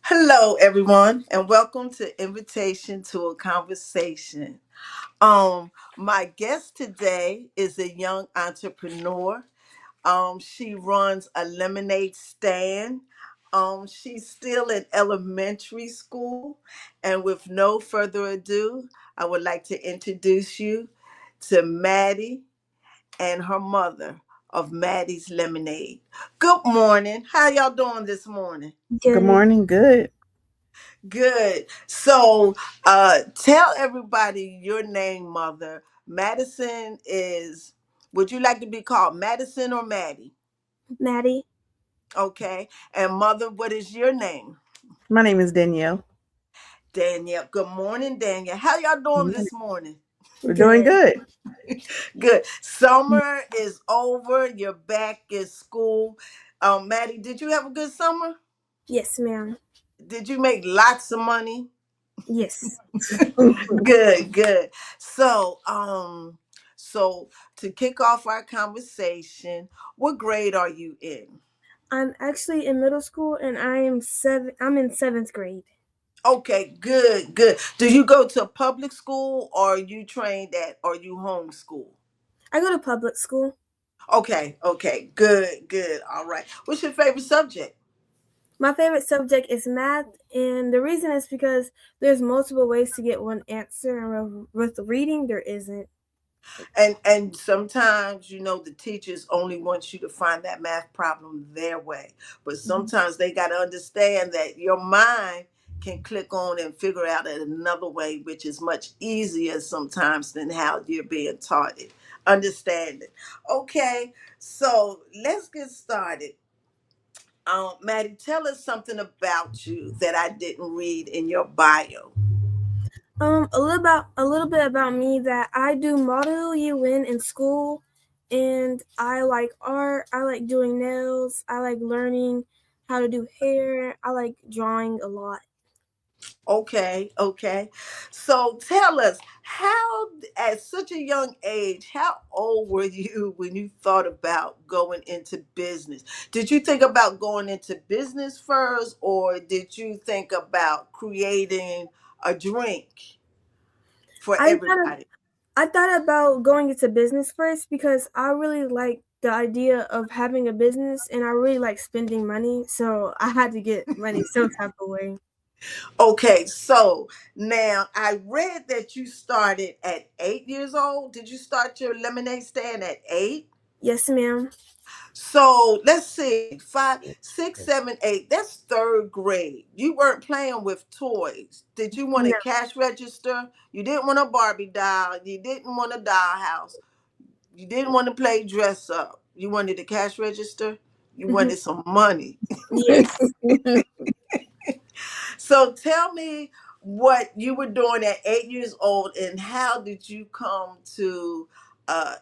Hello, everyone, and welcome to Invitation to a Conversation. My guest today is a young entrepreneur. She runs a lemonade stand. She's still in elementary school, and with no further ado, I would like to introduce you to Maddie and her mother of Maddie's Lemonade. Good morning. How y'all doing this morning? Good Good. morning. Good. Good. So, tell everybody your name, Mother. Madisynn is. Would you like to be called Madisynn or Maddie? Maddie. Okay. And Mother, what is your name? My name is Danielle. Danielle. Good morning, Danielle. How y'all Good doing morning. this morning? We're doing Good. good. Good. Summer is over. You're back in school. Maddie, did you have a good summer? Yes, ma'am. Did you make lots of money? Yes. Good, good. So, so to kick off our conversation, what grade are you in? I'm actually in middle school and I'm in seventh grade. Okay, good, good. Do you go to public school or are you trained at or you homeschool? I go to public school. Okay, okay, good, good. All right. What's your favorite subject? My favorite subject is math, and the reason is because there's multiple ways to get one answer, and with reading, there isn't. And sometimes the teachers only want you to find that math problem their way, but sometimes they got to understand that your mind can click on and figure out it another way, which is much easier sometimes than how you're being taught it. Understand it. Okay, so let's get started. Maddie, tell us something about you that I didn't read in your bio. A little bit about me that I do Model UN in school, and I like art. I like doing nails. I like learning how to do hair. I like drawing a lot. Okay, okay. So tell us, how, at such a young age, how old were you when you thought about going into business? Did you think about going into business first, or did you think about creating a drink for I thought everybody? I thought about going into business first because I really like the idea of having a business and I really like spending money, so I had to get money some type of way. Okay, so now I read that you started at 8 years old. Did you start your lemonade stand at 8? Yes, ma'am. So let's see, five, six, seven, eight. That's third grade. You weren't playing with toys. Did you want a No. cash register? You didn't want a Barbie doll. You didn't want a dollhouse. You didn't want to play dress up. You wanted a cash register. You Mhm. wanted some money. Yes. So tell me what you were doing at 8 years old and how did you come to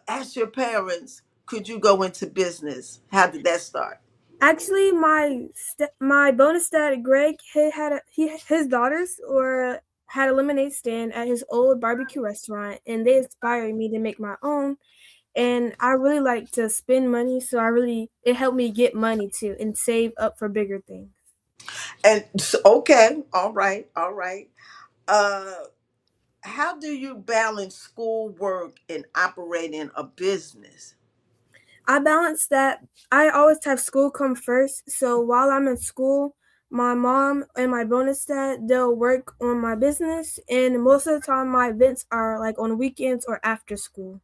ask your parents, could you go into business? How did that start? Actually, my bonus dad Greg, his daughters or had a lemonade stand at his old barbecue restaurant, and they inspired me to make my own. And I really like to spend money, so it helped me get money too and save up for bigger things. And okay, all right, all right. Uh, how do you balance schoolwork and operating a business? I balance that. I always have school come first, so while I'm in school, my mom and my bonus dad they'll work on my business, and most of the time my events are like on weekends or after school.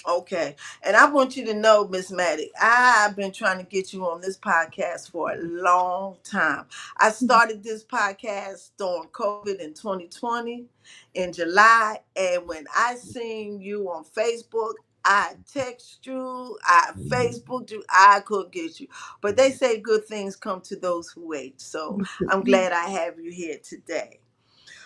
Okay, and I want you to know, Miss Maddie, I've been trying to get you on this podcast for a long time. I started this podcast during COVID in 2020 in July, and when I seen you on Facebook, I text you, I Facebooked you, I couldn't get you. But they say good things come to those who wait. So I'm glad I have you here today.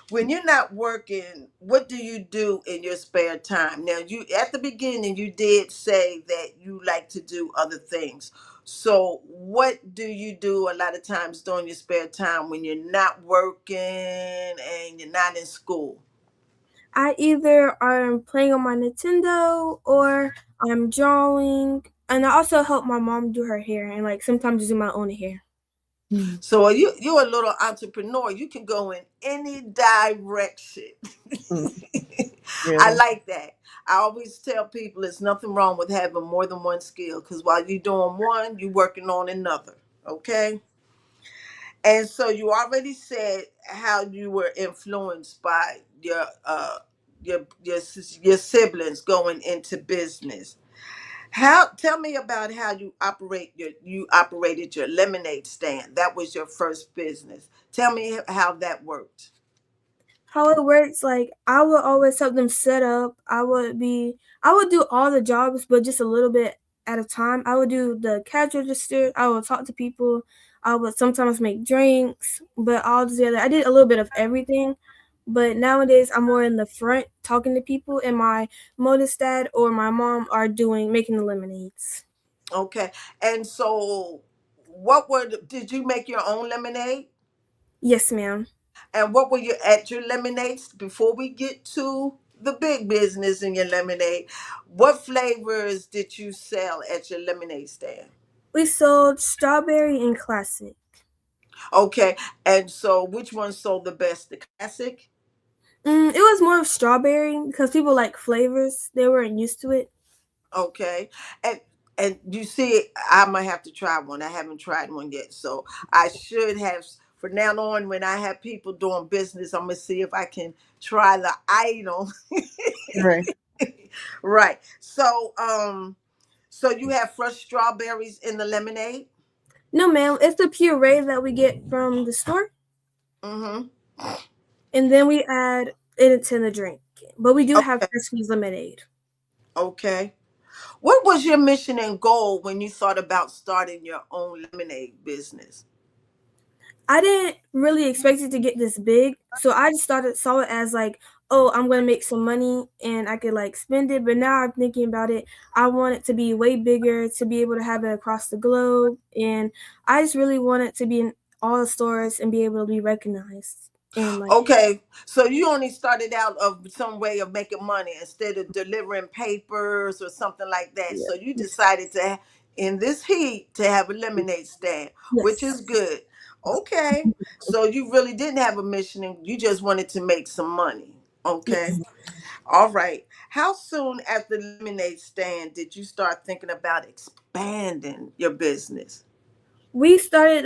When you're not working, what do you do in your spare time? Now, you at the beginning you did say that you like to do other things. So, what do you do a lot of times during your spare time when you're not working and you're not in school? I either am playing on my Nintendo or I'm drawing, and I also help my mom do her hair and like sometimes do my own hair. So you're a little entrepreneur. You can go in any direction. Mm, yeah, I like that. I always tell people there's nothing wrong with having more than one skill because while you're doing one, you're working on another. Okay. And so you already said how you were influenced by your siblings going into business. How tell me about how you operated your lemonade stand. That was your first business. Tell me how that worked. How it works, like I would always help them set up. I would do all the jobs, but just a little bit at a time. I would do the cash register. I would talk to people. I would sometimes make drinks, but all together, I did a little bit of everything. But nowadays, I'm more in the front talking to people, and my modest dad or my mom are doing making the lemonades. Okay. And so did you make your own lemonade? Yes, ma'am. And what were you at your lemonades before we get to the big business in your lemonade? What flavors did you sell at your lemonade stand? We sold strawberry and classic. Okay. And so which one sold the best? The classic? It was more of strawberry because people like flavors. They weren't used to it. Okay. And and you see, I might have to try one. I haven't tried one yet. So I should have from now on when I have people doing business, I'm gonna see if I can try the item. right. Right. So you have fresh strawberries in the lemonade? No, ma'am. It's the puree that we get from the store, Mm-hmm. and then we add it to the drink. But we do have Okay. fresh squeezed lemonade. Okay. What was your mission and goal when you thought about starting your own lemonade business? I didn't really expect it to get this big, so I just saw it as like, oh, I'm gonna make some money and I could like spend it. But now I'm thinking about it, I want it to be way bigger, to be able to have it across the globe, and I just really want it to be in all the stores and be able to be recognized. And like, Okay, so you only started out of some way of making money instead of delivering papers or something like that. Yeah. So you decided to, in this heat, to have a lemonade stand, which is yes, good. Okay, so you really didn't have a mission and you just wanted to make some money. Okay, yes. all right. How soon after the lemonade stand did you start thinking about expanding your business? We thought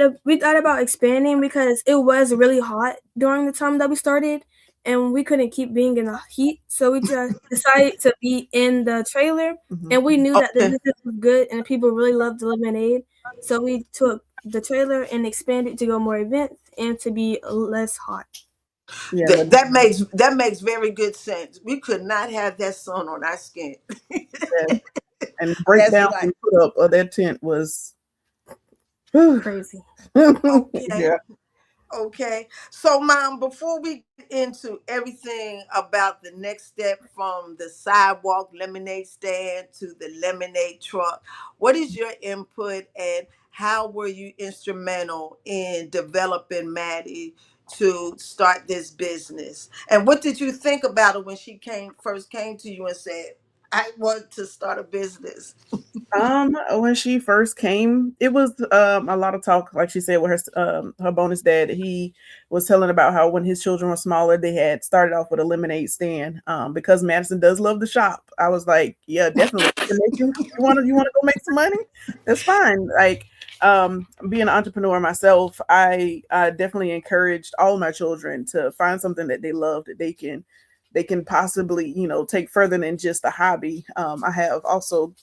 about expanding because it was really hot during the time that we started and we couldn't keep being in the heat, so we just decided to be in the trailer, Mhm. and we knew that the Okay. business was good and people really loved the lemonade, so we took the trailer and expanded to go more events and to be less hot. Yeah, That that makes very good sense. We could not have that sun on our skin. yeah. And the That's breakdown right. and put up of that tent was, whew. Crazy. Okay. yeah. Okay. So, Mom, before we get into everything about the next step from the sidewalk lemonade stand to the lemonade truck, what is your input and how were you instrumental in developing Maddie to start this business? And what did you think about her when she first came to you and said, I want to start a business? When she first came, it was a lot of talk, like she said, with her bonus dad. He was telling about how when his children were smaller, they had started off with a lemonade stand. Because Madisynn does love the shop. I was like, yeah, definitely. You want to go make some money? That's fine. Like, being an entrepreneur myself, I definitely encouraged all my children to find something that they love that they can possibly take further than just a hobby. I have also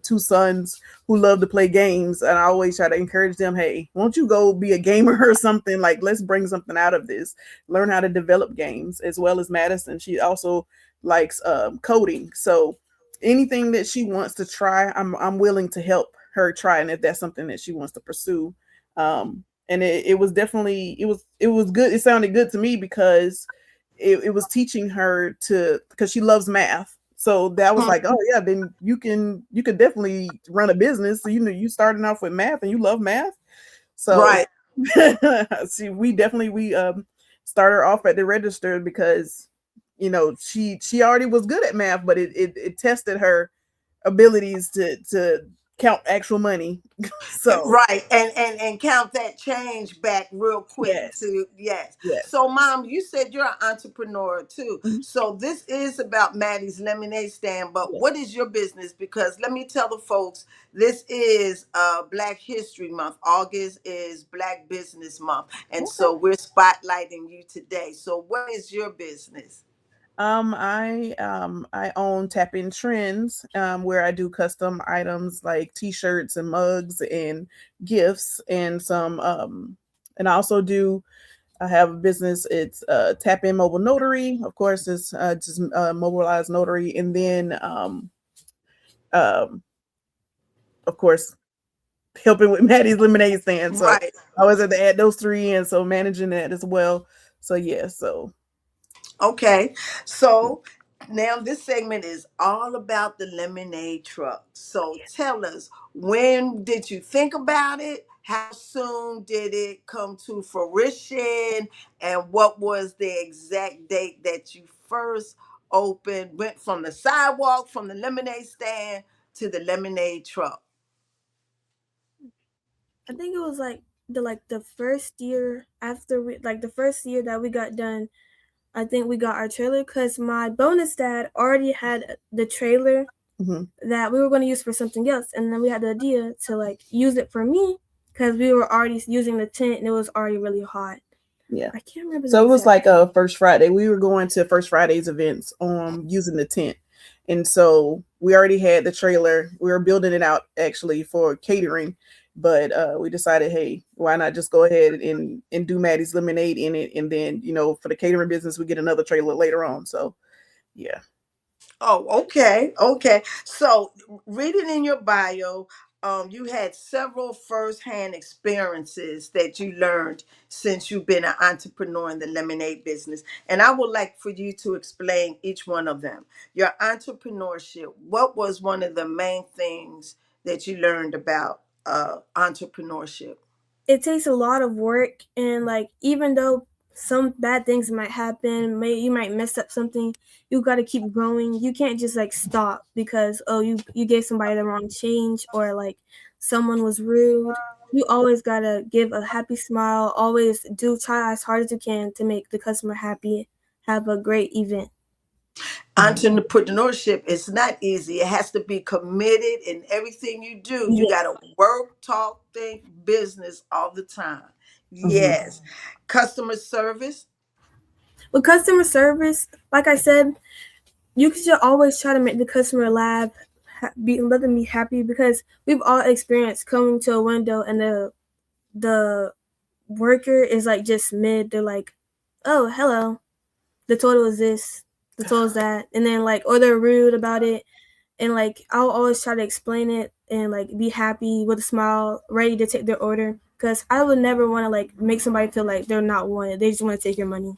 two sons who love to play games, and I always try to encourage them, hey, won't you go be a gamer or something? Like, let's bring something out of this, learn how to develop games. As well as Madisynn, she also likes coding, so anything that she wants to try, I'm willing to help her try, and if that's something that she wants to pursue. And it was definitely, it was good. It sounded good to me because it was teaching her to, because she loves math. So that was like, oh yeah, then you could definitely run a business. So you starting off with math and you love math. So Right. see, we started her off at the register because she already was good at math, but it tested her abilities to count actual money. So Right, and count that change back real quick yes, to yes. yes. So, Mom, you said you're an entrepreneur too. Mhm. So this is about Maddie's Lemonade Stand, but Yeah. what is your business? Because let me tell the folks, this is Black History Month. August is Black Business Month, and Okay. so we're spotlighting you today. So, what is your business? I own Tap In Trends, where I do custom items like T-shirts and mugs and gifts and some and I also do I have a business. It's Tap In Mobile Notary. Of course, it's just mobilized notary, and then um, of course, helping with Maddie's lemonade stand. So Right. I was at to add those three in, so managing that as well. So yeah, so Okay, so now this segment is all about the lemonade truck. So tell us, when did you think about it? How soon did it come to fruition? And what was the exact date that you first opened, went from the sidewalk, from the lemonade stand to the lemonade truck? I think it was the first year after we like the first year that we got done. I think we got our trailer because my bonus dad already had the trailer mhm, that we were going to use for something else, and then we had the idea to like use it for me because we were already using the tent and it was already really hot. yeah. I can't remember the So it was exact. like First Friday. We were going to First Friday's events using the tent. And so we already had the trailer. We were building it out actually for catering, but we decided, hey, why not just go ahead and do Maddie's lemonade in it, and then for the catering business we get another trailer later on. So yeah. Oh, okay, okay. So, reading in your bio, you had several firsthand experiences that you learned since you've been an entrepreneur in the lemonade business, and I would like for you to explain each one of them. Your entrepreneurship. What was one of the main things that you learned about entrepreneurship? It takes a lot of work, and like even though some bad things might happen, you might mess up something, you got to keep growing. You can't just like stop because you gave somebody the wrong change or like someone was rude. You always got to give a happy smile, always do try as hard as you can to make the customer happy, have a great event. Mhm. Entrepreneurship is not easy. It has to be committed in everything you do. You got Yes. to work, talk, think business all the time. Mhm. Yes. Customer service. With customer service, like I said, you should always try to make the customer laugh, let them be happy because we've all experienced coming to a window and the worker is like just mid. They're like, "Oh, hello. The total is this. The total is that," and then like, or they're rude about it. And like, I'll always try to explain it and like be happy with a smile, ready to take their order. Because I would never want to like make somebody feel like they're not wanted. They just want to take your money.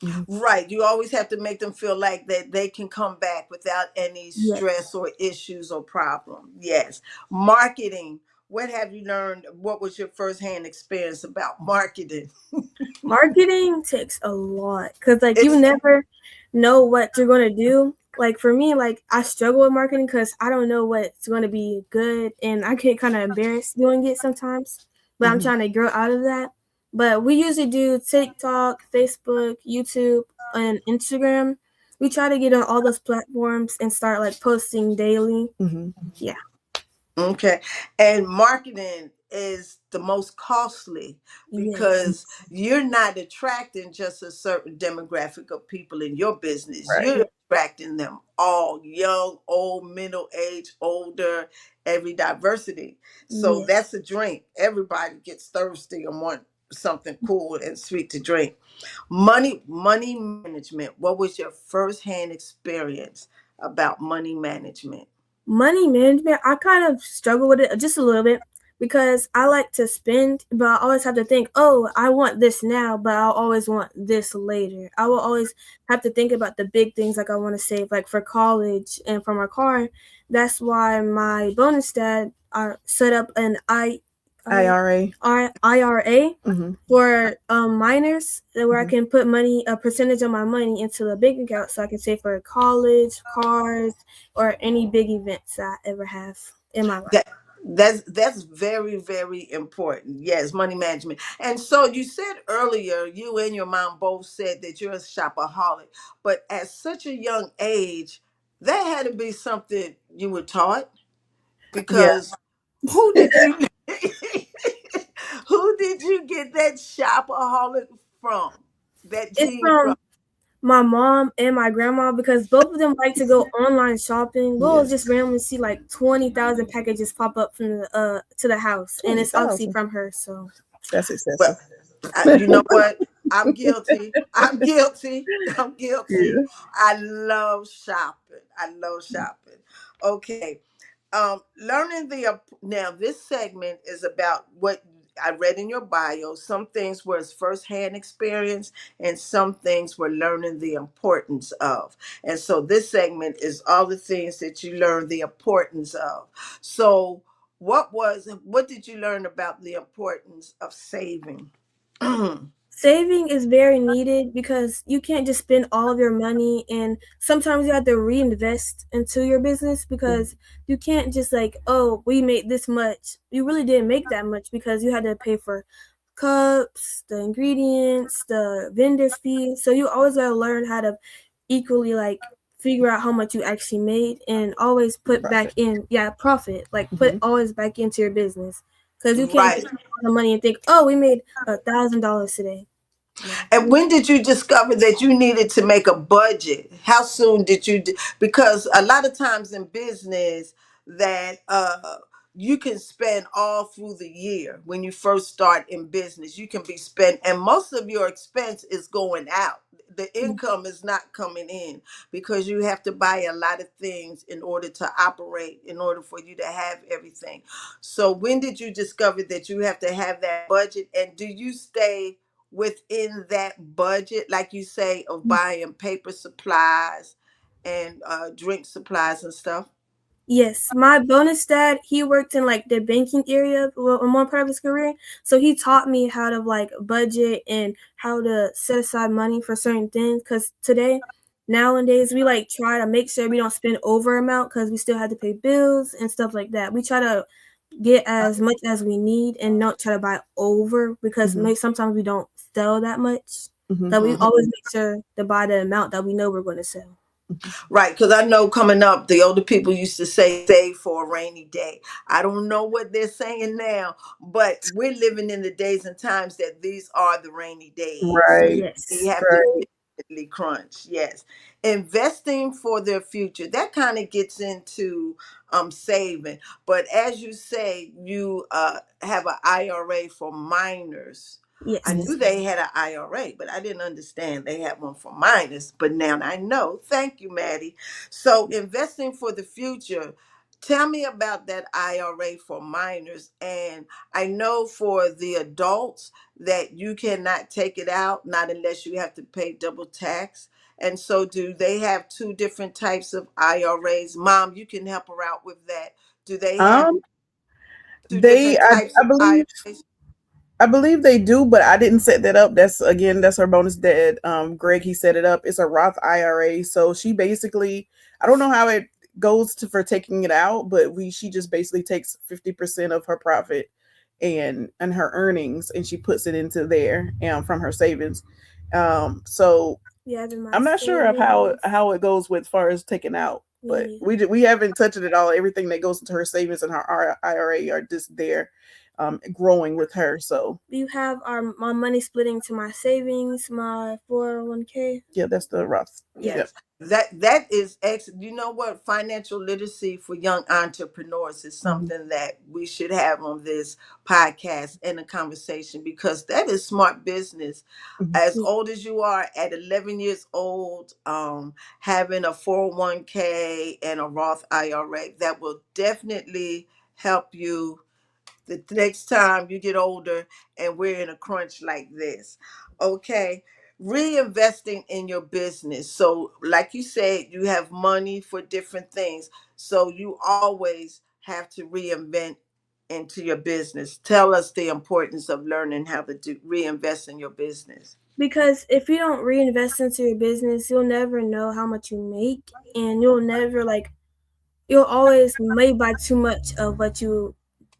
Mhm. Right. You always have to make them feel like that they can come back without any Yes. stress or issues or problem. Yes. Marketing. What have you learned? What was your firsthand experience about marketing? Marketing takes a lot because like you It's never know what you're gonna do. Like for me, like I struggle with marketing because I don't know what's gonna be good, and I get kind of embarrassed doing it sometimes. But I'm Mhm. trying to grow out of that. But we usually do TikTok, Facebook, YouTube, and Instagram. We try to get on all those platforms and start like posting daily. Mhm. Yeah. okay. And marketing is the most costly Yes. because you're not attracting just a certain demographic of people in your business. Right. You're attracting them all, young, old, middle age, older, every diversity. So Yes. that's a drink. Everybody gets thirsty and want something cool and sweet to drink. Money management. What was your first-hand experience about money management? Money management, I kind of struggle with it just a little bit because I like to spend, but I always have to think, oh, I want this now, but I'll always want this later. I will always have to think about the big things like I want to save, like for college and for my car. That's why my bonus dad set up an IRA. IRA Mhm. for minors where I Mhm. can put money, a percentage of my money into the bank account so I can save for college, cars, or any big events I ever have in my That life. That's very, very important. Yes, money management. And so you said earlier, you and your mom both said that you're a shopaholic, but at such a young age, that had to be something you were taught, Yeah. because who did you who did you get that shopaholic from? That It's gene from? from my mom and my grandma because both of them like to go online shopping. We'll Yes. just randomly see like 20,000 packages pop up from the to the house, and it's obviously 20,000. from her. So That's But excessive. you know what? I'm guilty. I'm guilty. I'm guilty. Yeah. I love shopping. I love shopping. Okay. Learning now this segment is about what I read in your bio. Some things was firsthand experience, and some things were learning the importance of. And so this segment is all the things that you learned the importance of. So what did you learn about the importance of saving? saving is very needed because you can't just spend all of your money, and sometimes you have to reinvest into your business because you can't just like, oh, we made this much. You really didn't make that much because you had to pay for cups, the ingredients, the vendor's fee. So you always gotta learn how to equally like figure out how much you actually made and always put back Profit. in, yeah, profit, like put Hmm. always back into your business because you can't Right. just spend all the money and think, oh, we made $1,000 today. No. And when did you discover that you needed to make a budget? How soon did you? Because a lot of times in business, that you can spend all through the year when you first start in business. You can be spent, and most of your expense is going out. The income is not coming in because you have to buy a lot of things in order to operate, in order for you to have everything. So when did you discover that you have to have that budget? And do you stay within that budget, like you say, of buying paper supplies and drink supplies and stuff? Yes, my bonus dad, he worked in like the banking area in one part of his career. So he taught me how to like budget and how to set aside money for certain things. Cause today, nowadays, we like try to make sure we don't spend over amount because we still have to pay bills and stuff like that. We try to get as much as we need and not try to buy over because Hmm. sometimes we don't sell that much. Hmm. That we Mhm. always make sure to buy the amount that we know we're going to sell. Right, because I know coming up, the older people used to say save for a rainy day. I don't know what they're saying now, but we're living in the days and times that these are the rainy days. Right. We Yes. have to Right. definitely crunch. Yes. Investing for their future. That kind of gets into saving. But as you say, you have an IRA for minors. I Yes. knew they had an IRA, but I didn't understand they had one for minors. But now I know. Thank you, Maddie. So, investing for the future. Tell me about that IRA for minors. And I know for the adults that you cannot take it out, not unless you have to pay double tax. And so, do they have two different types of IRAs? Mom, you can help her out with that. Do they have Um, two they, different types I of believe, IRAs? I believe they do, but I didn't set that up. That's again, that's her bonus dad. Greg, he set it up. It's a Roth IRA. So she basically, I don't know how it goes to for taking it out, but she just basically takes 50% of her profit and her earnings, and she puts it into there from her savings. So Yeah, in my I'm not sure of how savings. it goes with far as taking out, Me but neither. we haven't touched it at all. Everything that goes into her savings and her IRA are just there, growing with her. So You have my money splitting to my savings, my 401k. yeah, that's the Roth. Yeah. Yep. Yes, that is excellent. You know what? Financial literacy for young entrepreneurs is Hmm. something that we should have on this podcast and a conversation, because that is smart business. Hmm. As Yeah. old as you are, at 11 years old, having a 401k and a Roth IRA, that will definitely help you the next time you get older and we're in a crunch like this. Okay. Reinvesting in your business. So, like you said, you have money for different things. So, you always have to reinvent into your business. Tell us the importance of learning how to reinvest in your business. Because if you don't reinvest into your business, you'll never know how much you make, and you'll never like you'll always may buy too much of what you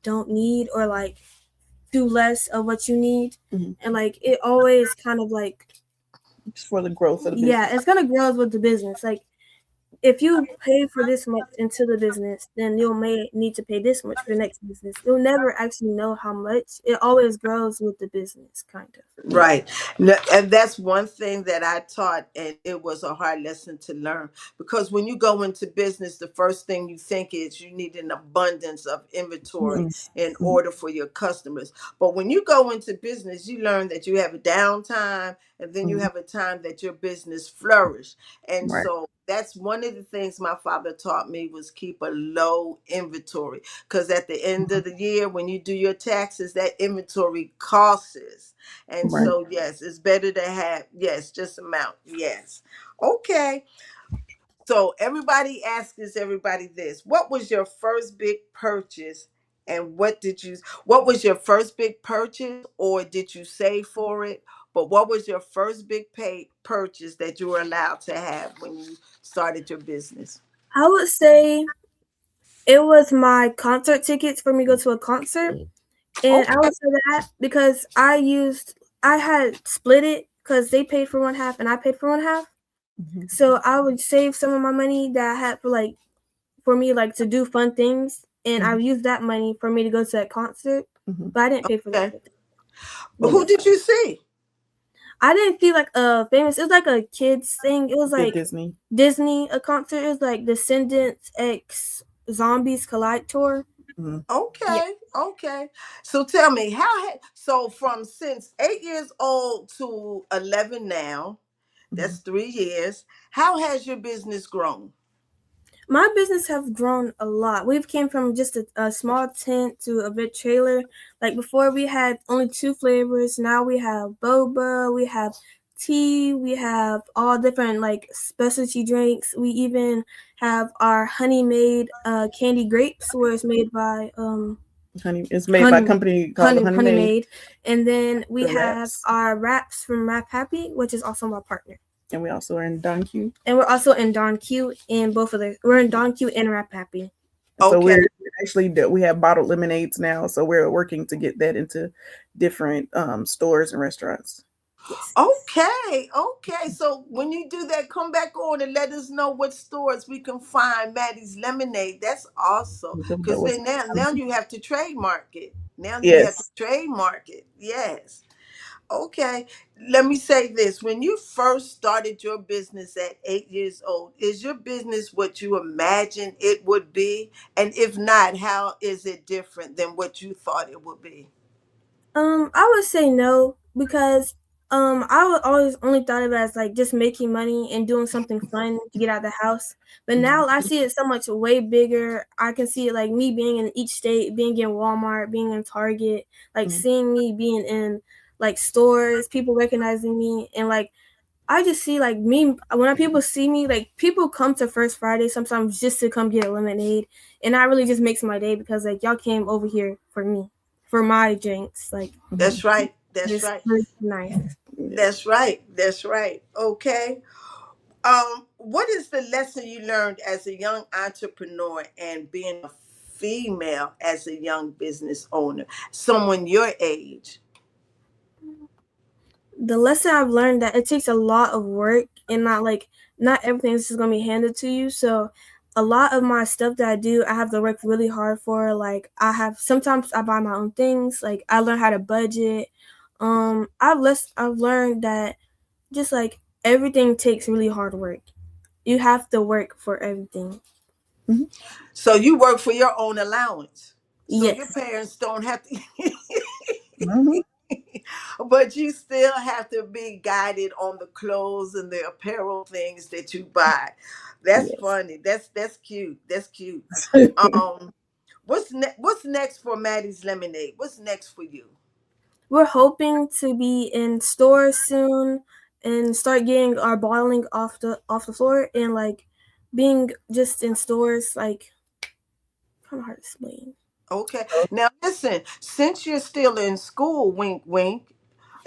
don't need, or like do less of what you need. Mm-hmm. And like it always kind of like, Just for the growth of the yeah, business. it's gonna grow with the business. Like if you pay for this much into the business, then you'll may need to pay this much for the next business. You'll never actually know how much. It always grows with the business, kind of. Yeah. Right. No, and that's one thing that I taught, and it was a hard lesson to learn, because when you go into business, the first thing you think is you need an abundance of inventory Yes. in Mm-hmm. order for your customers. But when you go into business, you learn that you have a downtime, and then you Mm-hmm. have a time that your business flourish. And Right. so that's one of the things my father taught me, was keep a low inventory, because at the end Mm-hmm. of the year, when you do your taxes, that inventory costs. And Right. so, yes, it's better to have, yes, just amount. Yes. Okay. So everybody asks everybody this. What was your first big purchase, and what was your first big purchase, or did you save for it? But what was your first big pay purchase that you were allowed to have when you started your business? I would say it was my concert tickets for me to go to a concert. And I Okay. would say that because I had split it because they paid for one half and I paid for one half. Mm-hmm. So I would save some of my money that I had for me like to do fun things, and I Mm-hmm. would use that money for me to go to that concert. Mm-hmm. But I didn't pay for the Okay. other thing. Who Yeah. did you see? I didn't feel like a famous. It was like a kids thing. It was Did like Disney? Disney a concert. It was like Descendants X Zombies Collide tour. Mm-hmm. Yeah. Okay, okay. So tell me, so from since 8 years old to 11 now, Mm-hmm. that's 3 years. How has your business grown? My business have grown a lot. We've came from just a small tent to a big trailer. Like before, we had only two flavors. Now we have boba, we have tea, we have all different like specialty drinks. We even have our honey made candy grapes, where it's made by Honey. It's made by a honey company called Honey honey Made. made. And then we The have wraps, our wraps from Rap Happy, which is also my partner. and we also are in Don Q. And we're also in Don Q and both of the we're in Don Q and Rap Happy. And so Okay, we're actually we have bottled lemonades now. So we're working to get that into different stores and restaurants. Yes. okay, okay. So when you do that, come back on and let us know what stores we can find Maddie's lemonade. That's awesome. That Because was then now you have to trademark it. Now you have to yes. trademark it. Yes. Okay, let me say this. When you first started your business at 8 years old, is your business what you imagined it would be? And if not, how is it different than what you thought it would be? I would say no because I would always only thought of it as like just making money and doing something fun to get out of the house. But Mm-hmm. now I see it so much way bigger. I can see it like me being in each state, being in Walmart, being in Target, like Mm-hmm. seeing me being in like stores, people recognizing me, and like I just see like me when people see me, like people come to First Friday sometimes just to come get a lemonade, and that really just makes my day because like y'all came over here for me, for my drinks, like Mm-hmm. That's right. That's just right. really nice. Yes. That's right. That's right. Okay. What is the lesson you learned as a young entrepreneur and being a female as a young business owner, someone your age? The lesson I've learned that it takes a lot of work and not everything is just gonna be handed to you. So a lot of my stuff that I do, I have to work really hard for. Like sometimes I buy my own things. Like I learn how to budget. I've learned that just like everything takes really hard work. You have to work for everything. Mm-hmm. So you work for your own allowance. So your Yes. parents don't have to, Mm-hmm. but you still have to be guided on the clothes and the apparel things that you buy. That's Yes. funny. That's cute. That's cute. Um, what's next for Maddie's Lemonade? What's next for you? We're hoping to be in stores soon and start getting our bottling off the floor and like being just in stores like kind of hard to explain. Okay. Now listen, since you're still in school, wink wink,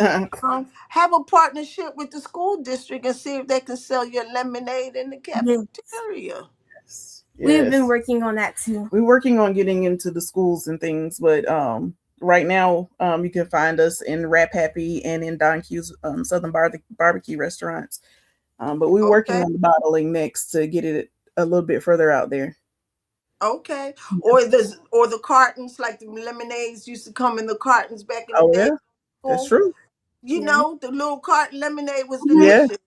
have a partnership with the school district and see if they can sell your lemonade in the Yes. cafeteria. We've been Yes. working on that too. We're working on getting into the schools and things, but right now you can find us in Rap Happy and in Don Q's Southern barbecue restaurants. But we're working Okay. on the bottling next to get it a little bit further out there. Okay. Or the cartons, like the lemonades used to come in the cartons back in the Oh day. yeah, that's School. true. Yeah. The little carton lemonade was Mhm. Yeah. delicious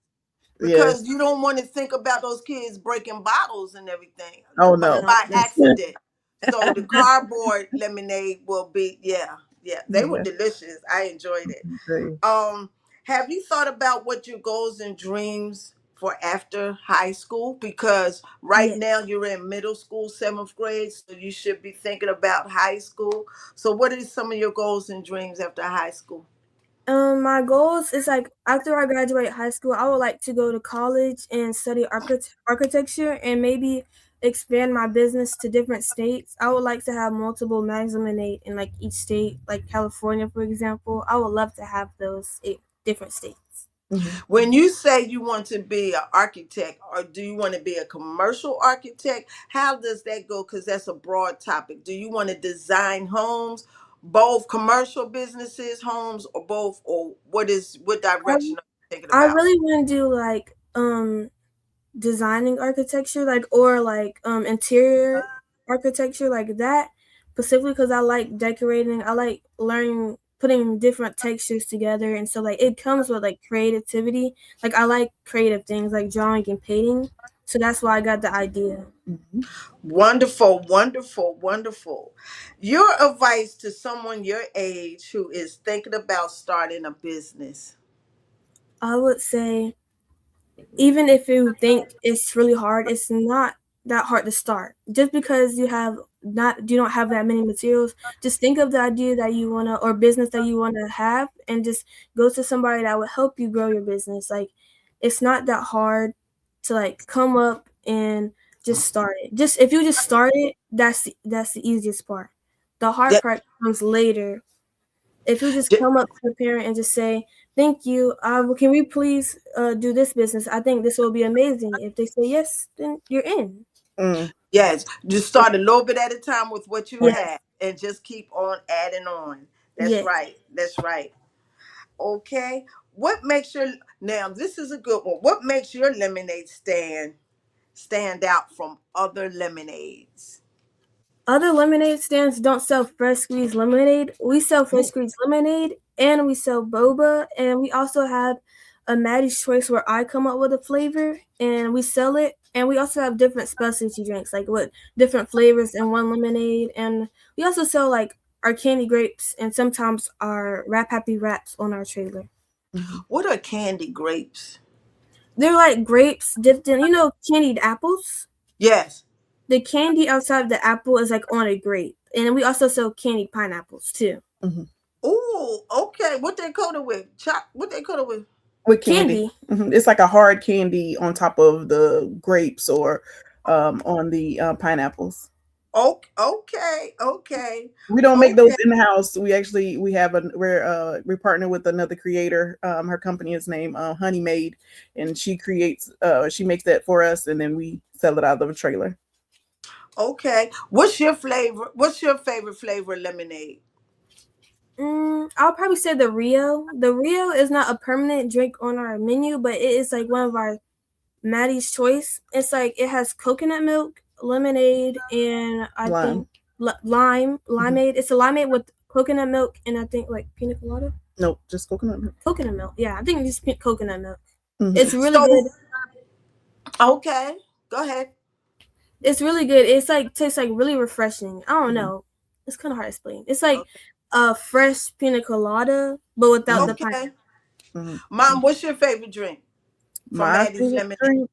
because Yes. you don't want to think about those kids breaking bottles and everything Oh no. No. by That's accident. So the cardboard lemonade will be, yeah, yeah. They were yeah. delicious. I enjoyed it. Great. Um, have you thought about what your goals and dreams for after high school? Because right Yeah. now you're in middle school, seventh grade, so you should be thinking about high school. So, what are some of your goals and dreams after high school? My goals is like after I graduate high school, I would like to go to college and study architecture and maybe expand my business to different states. I would like to have multiple Mags Lemonade in like each state, like California, for example. I would love to have those eight different states. Mhm. When you say you want to be an architect, or do you want to be a commercial architect? How does that go? Because that's a broad topic. Do you want to design homes, both commercial businesses, homes, or both, or what I, direction are you thinking I about? really want to do like designing architecture, like or like interior architecture, like that specifically because I like decorating. I like learning putting different textures together, and so like it comes with like creativity. Like I like creative things like drawing and painting, so that's why I got the idea. Mhm. Wonderful, wonderful, wonderful. Your advice to someone your age who is thinking about starting a business. I would say even if you think it's really hard, it's not that hard to start. Just because you don't have that many materials, just think of the idea that you wanna or business that you wanna have and just go to somebody that will help you grow your business. Like it's not that hard to like come up and just start it. Just if you just start it, that's the easiest part. The hard That, part comes later if you just that- come up to the parent and just say, "Thank you. Can we please do this business? I think this will be amazing." If they say yes, then you're in. Mm. yes, just start a little bit at a time with what you Yeah. have and just keep on adding on. That's Yeah. right. That's right. Okay. What makes your Now this is a good one. What makes your lemonade stand out from other lemonades? Other lemonade stands don't sell fresh squeezed lemonade. We sell fresh squeezed lemonade and we sell boba and we also have a Maddie's choice where I come up with a flavor and we sell it. And we also have different specialty drinks like with different flavors in one lemonade. And we also sell like our candy grapes and sometimes our Rap Happy Wraps on our trailer. Mhm. What are candy grapes? They're like grapes dipped in, candied apples. Yes. The candy outside of the apple is like on a grape. And then we also sell candied pineapples too. Mhm. Oh, okay. What they coated with? What they coated with? With candy. Candy. It's like a hard candy on top of the grapes or on the pineapples. Okay, okay, okay, We don't make those okay, in the house. We partner with another creator. Her company is named Honey Made, and she makes that for us, and then we sell it out of a trailer. okay. What's your flavor? What's your favorite flavor of lemonade? I'll probably say the Rio. The Rio is not a permanent drink on our menu, but it is like one of our Maddie's choice. It's like it has coconut milk, lemonade, and I Lime. think Mhm. limeade. It's a limeade with coconut milk and I think like pina colada. Nope, just coconut milk. Coconut milk. Yeah, I think it's just coconut milk. It's Mhm. really So, good. okay, go ahead. It's really good. It's like tastes like really refreshing. I don't Mhm. know. It's kind of hard to explain. It's like a fresh pina colada, but without the Mhm. pineapple. Okay, Mhm. Mom, what's your favorite drink from My Maddie's favorite Lemonade? drink,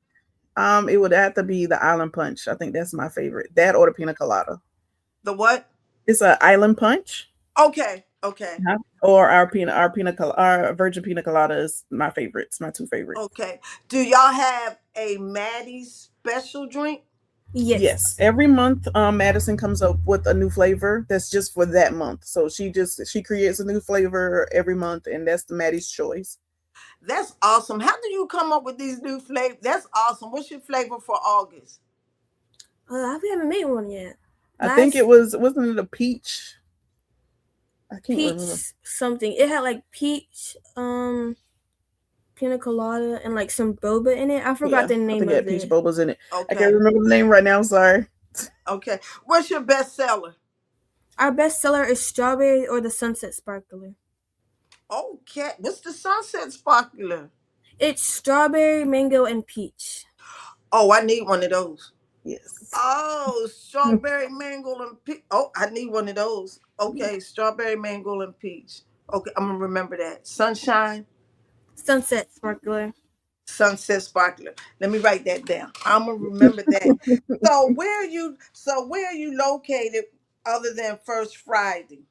it would have to be the Island Punch. I think that's my favorite. That or the pina colada. The what? It's a Island Punch. Okay, okay, Or our virgin pina colada is my favorites, my two favorites. okay. Do y'all have a Maddie's special drink? Yes, Yes. every month, Madisynn comes up with a new flavor that's just for that month. So she creates a new flavor every month, and that's the Maddie's choice. That's awesome. How do you come up with these new flavors? That's awesome. What's your flavor for August? We haven't made one yet. I think it wasn't it a peach? I can't remember. Peach something. It had like peach, pina colada, and like some boba in it. I forgot the I name think it of had peach it. bobas in it. I can't Okay. remember the name right now. Sorry. Okay. What's your best seller? Our best seller is strawberry or the sunset sparkler. Okay. What's the Sunset Sparkler? It's strawberry, mango, and peach. Oh, I need one of those. Yes. Oh, strawberry, mango, and peach. Oh, I need one of those. Okay, strawberry, mango, and peach. Okay, I'm gonna remember that. Sunshine, Sunset sparkler. Sunset Sparkler. Let me write that down. I'm gonna remember that. So where are you? So where are you located, other than First Friday?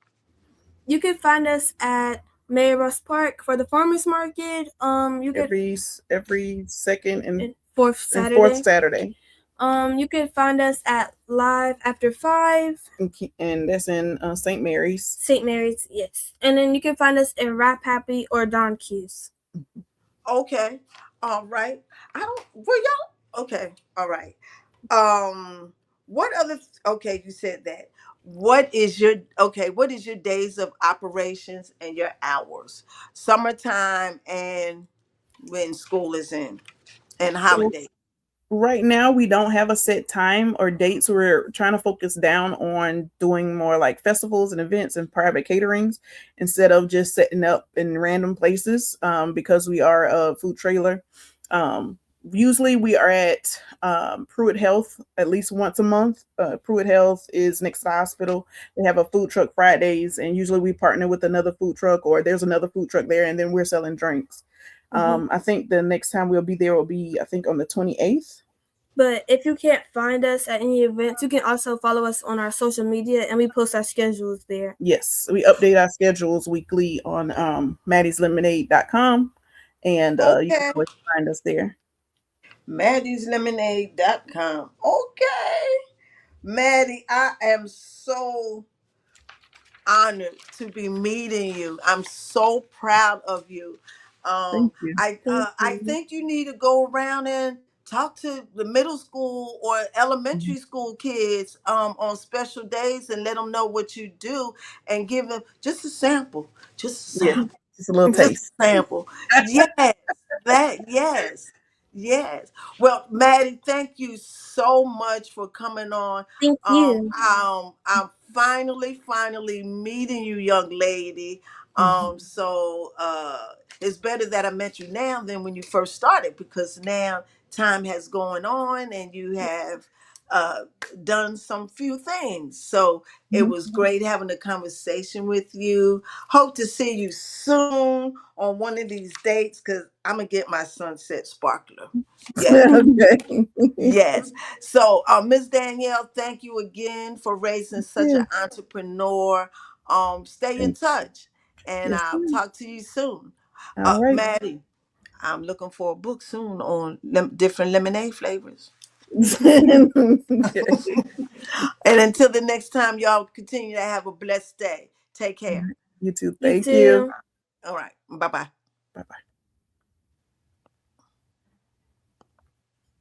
You can find us at Mayor Ross Park for the farmers market. You can Every second fourth and fourth Saturday. Saturday. You can find us at Live After 5. And that's in St. Mary's. St. Mary's, yes. And then you can find us in Rap Happy or Don Q's. Okay, all right. I don't. Well, y'all. Okay, all right. What other? Okay, you said that. What is your days of operations and your hours? Summertime and when school is in, and So holiday. right now we don't have a set time or dates. We're trying to focus down on doing more like festivals and events and private caterings instead of just setting up in random places, because we are a food trailer. Usually we are at Pruitt Health at least once a month. Pruitt Health is next to the hospital. They have a food truck Fridays, and usually we partner with another food truck or there's another food truck there, and then we're selling drinks. I think the next time we'll be there will be, I think, on the 28th. But if you can't find us at any events, you can also follow us on our social media, and we post our schedules there. Yes, we update our schedules weekly on maddislemonade.com, and you can Okay, always find us there. Maddie'sLemonade.com. Okay, Maddie, I am so honored to be meeting you. I'm so proud of you. Thank you. Thank I you. think you need to go around and talk to the middle school or elementary Mhm. school kids on special days and let them know what you do and give them just a sample, just a Yeah, sample, just a little just taste. a sample. Yes, yes, yes. Well, Maddie, thank you so much for coming on. Thank you. I'm finally meeting you, young lady. Mhm. It's better that I met you now than when you first started, because now time has gone on and you have uh, done some few things. So it Mhm. was great having a conversation with you. Hope to see you soon on one of these dates, because I'm gonna get my sunset sparkler. Yes. Okay. Yes. So, Miss Danielle, thank you again for raising such an Yeah. entrepreneur. Stay in Thank touch, and Yes, I'll ma'am. talk to you soon. All right. Maddie, I'm looking for a book soon on different lemonade flavors. Okay. And until the next time, y'all continue to have a blessed day. Take All care. right. You too. You Thank you. too. All right. Bye bye. Bye bye.